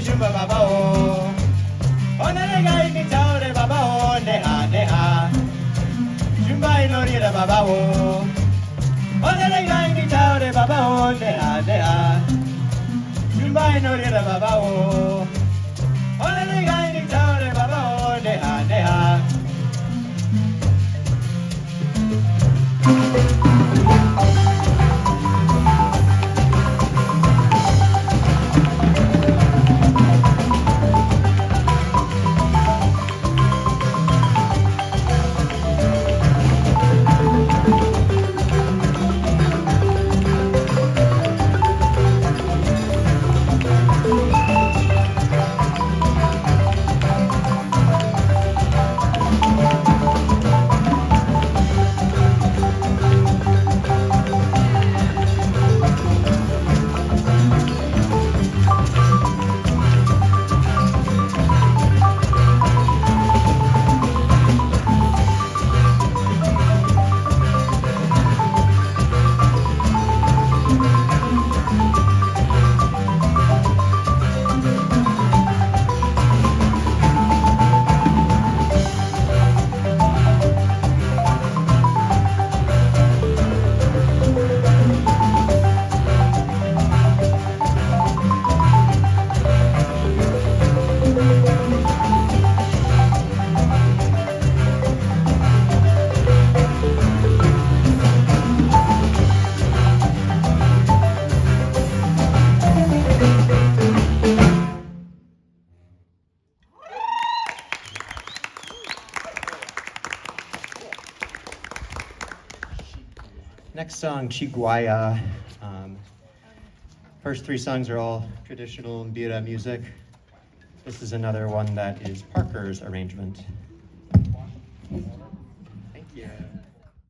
shumba baba o. Onere gai ni taure baba o neha neha. Shumba inori baba o. Onere gai ni taure baba o neha neha. Shumba inori baba o. Onere gai ni taure baba o neha neha. Next song, Chiguaya. First three songs are all traditional Mbira music. This is another one that is Parker's arrangement.